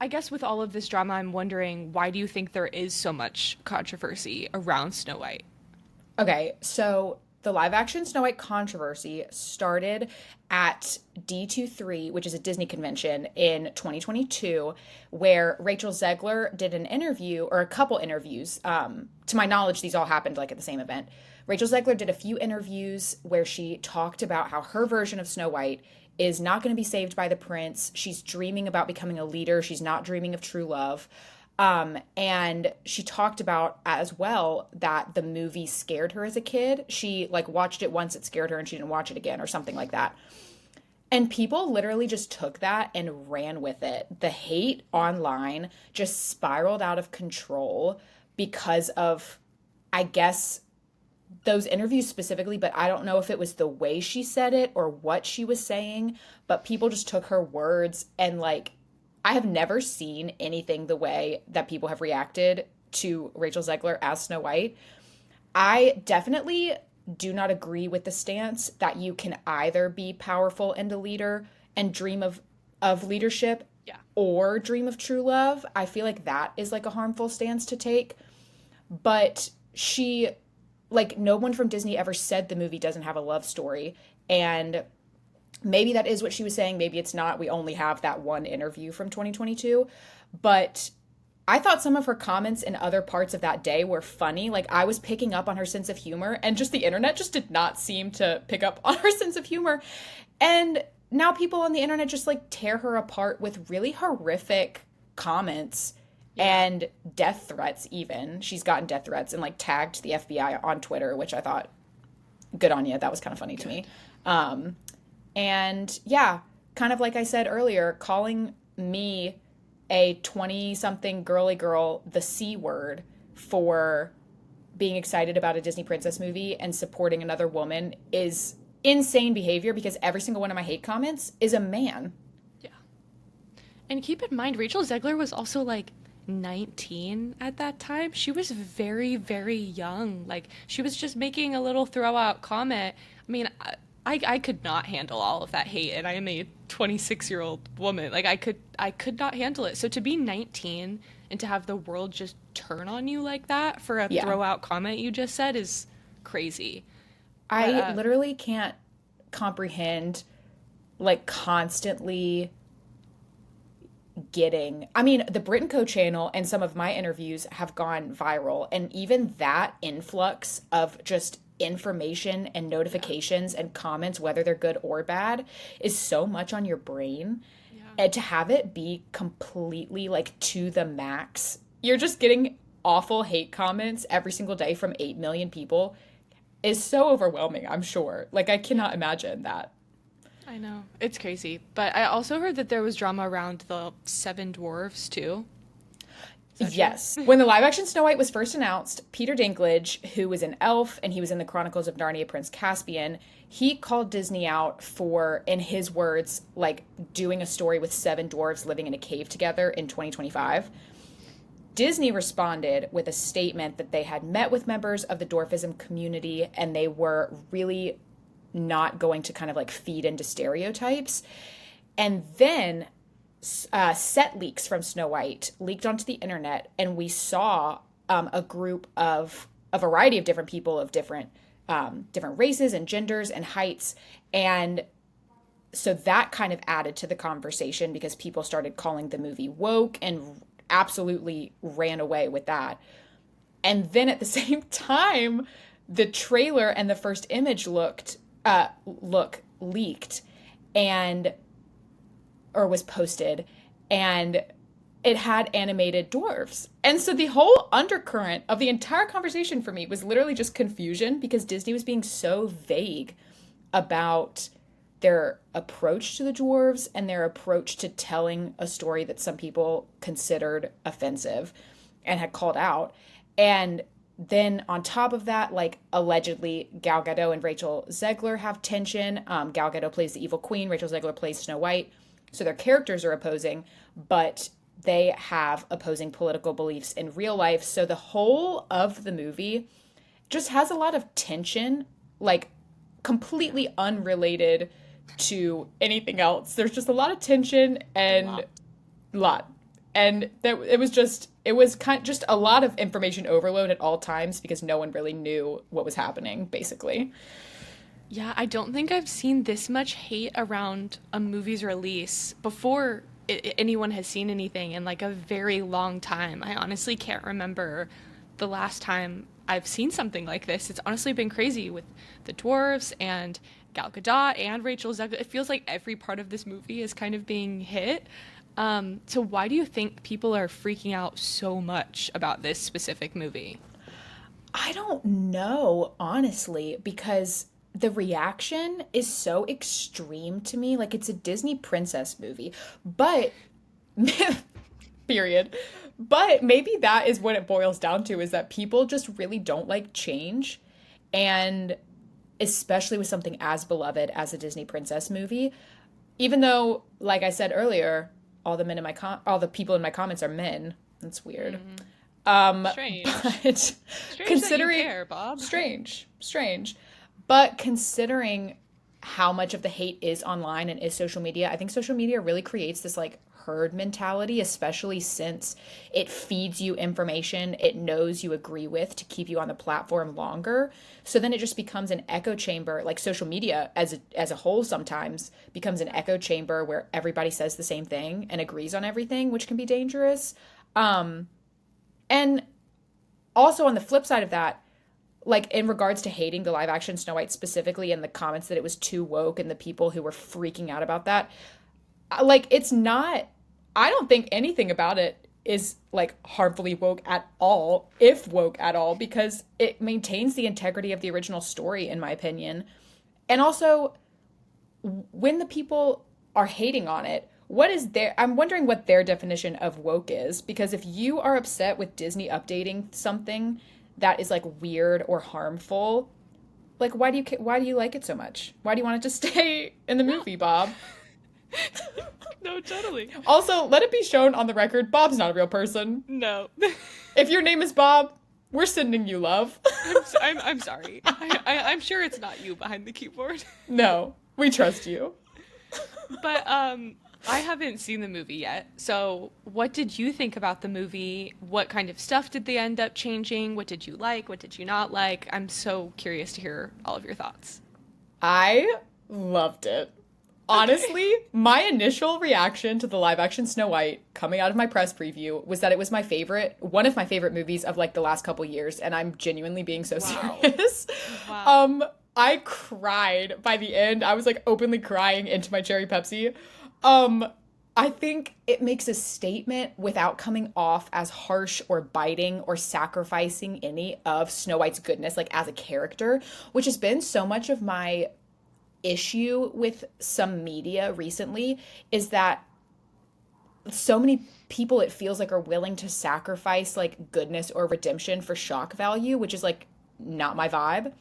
I guess with all of this drama, I'm wondering, why do you think there is so much controversy around Snow White? Okay, so the live action Snow White controversy started at D23, which is a Disney convention in 2022, where Rachel Zegler did an interview or a couple interviews. To my knowledge, these all happened like at the same event. Rachel Zegler did a few interviews where she talked about how her version of Snow White is not going to be saved by the prince. She's dreaming about becoming a leader. She's not dreaming of true love. And she talked about as well that the movie scared her as a kid. She like watched it once, it scared her, and she didn't watch it again or something like that. And people literally just took that and ran with it. The hate online just spiraled out of control because of, I guess, those interviews specifically, but I don't know if it was the way she said it or what she was saying, but people just took her words and like I have never seen anything the way that people have reacted to Rachel Zegler as Snow White. I definitely do not agree with the stance that you can either be powerful and a leader and dream of leadership Yeah. or dream of true love. I feel like that is like a harmful stance to take. But she like no one from Disney ever said the movie doesn't have a love story. And maybe that is what she was saying. Maybe it's not. We only have that one interview from 2022. But I thought some of her comments in other parts of that day were funny. Like I was picking up on her sense of humor, and just the internet just did not seem to pick up on her sense of humor. And now people on the internet just like tear her apart with really horrific comments Yeah. and death threats even. She's gotten death threats and like tagged the FBI on Twitter, which I thought good on you. That was kind of funny to me. Good. Um, and yeah, kind of like I said earlier, calling me a 20 something girly girl the C word for being excited about a Disney princess movie and supporting another woman is insane behavior because every single one of my hate comments is a man. Yeah. And keep in mind, Rachel Zegler was also like 19 at that time. She was very, very young. Like, she was just making a little throw out comment. I mean, I could not handle all of that hate, and I am a 26-year-old woman. Like, I could not handle it. So to be 19 and to have the world just turn on you like that for a Yeah. throw out comment you just said is crazy. But I literally can't comprehend like constantly getting I mean the Brit and Co channel and some of my interviews have gone viral, and even that influx of just information and yeah, notifications and comments, whether they're good or bad, is so much on your brain. yeah. And to have it be completely like to the max, you're just getting awful hate comments every single day from 8 million people, is so overwhelming. I'm sure, like I Yeah. cannot imagine that. I know. It's crazy. But I also heard that there was drama around the seven dwarves too. Is that true? Yes. When the live action Snow White was first announced, Peter Dinklage, who was an elf and he was in the Chronicles of Narnia Prince Caspian, he called Disney out for, in his words, like doing a story with seven dwarves living in a cave together in 2025. Disney responded with a statement that they had met with members of the dwarfism community and they were really not going to kind of like feed into stereotypes. And then set leaks from Snow White leaked onto the internet, and we saw a group of a variety of different people of different races and genders and heights, and so that kind of added to the conversation because people started calling the movie woke and absolutely ran away with that. And then at the same time, the trailer and the first image look leaked and or was posted, and it had animated dwarves. And so the whole undercurrent of the entire conversation for me was literally just confusion because Disney was being so vague about their approach to the dwarves and their approach to telling a story that some people considered offensive and had called out. And then on top of that, like allegedly Gal Gadot and Rachel Zegler have tension. Gal Gadot plays the evil queen. Rachel Zegler plays Snow White. So their characters are opposing, but they have opposing political beliefs in real life. So the whole of the movie just has a lot of tension, like Yeah. completely unrelated to anything else. There's just a lot of tension A and lot. lot. And that it was kind just a lot of information overload at all times because no one really knew what was happening, basically. Yeah, I don't think I've seen this much hate around a movie's release before anyone has seen anything in like a very long time. I honestly can't remember the last time I've seen something like this. It's honestly been crazy with the dwarves and Gal Gadot and Rachel Zegler. It feels like every part of this movie is kind of being hit. So why do you think people are freaking out so much about this specific movie? I don't know, honestly, because the reaction is so extreme to me. Like, it's a Disney princess movie, but period. But maybe that is what it boils down to, is that people just really don't like change. And especially with something as beloved as a Disney princess movie, even though, like I said earlier, all the people in my comments are men. That's weird. Strange. But Strange that you considering care, Bob. strange. But considering how much of the hate is online and is social media, I think social media really creates this like herd mentality, especially since it feeds you information it knows you agree with to keep you on the platform longer. So then it just becomes an echo chamber, like social media as a whole sometimes becomes an echo chamber where everybody says the same thing and agrees on everything, which can be dangerous. And also on the flip side of that, like in regards to hating the live action Snow White specifically and the comments that it was too woke and the people who were freaking out about that, like it's not, I don't think anything about it is like harmfully woke at all, if woke at all, because it maintains the integrity of the original story, in my opinion. And also, when the people are hating on it, what is their, I'm wondering what their definition of woke is, because if you are upset with Disney updating something that is like weird or harmful, like why do you like it so much? Why do you want it to stay in the movie, Bob? No, totally. Also, let it be shown on the record, Bob's not a real person. No. If your name is Bob, we're sending you love. I'm sorry. I'm sure it's not you behind the keyboard. No, we trust you. But I haven't seen the movie yet. So, what did you think about the movie? What kind of stuff did they end up changing? What did you like? What did you not like? I'm so curious to hear all of your thoughts. I loved it. Okay. Honestly, my initial reaction to the live action Snow White coming out of my press preview was that it was one of my favorite movies of like the last couple years, and I'm genuinely being so Wow. serious. Wow. I cried by the end. I was like openly crying into my cherry Pepsi. Um, I think it makes a statement without coming off as harsh or biting or sacrificing any of Snow White's goodness, like as a character, which has been so much of my issue with some media recently, is that so many people, it feels like, are willing to sacrifice like goodness or redemption for shock value, which is like not my vibe.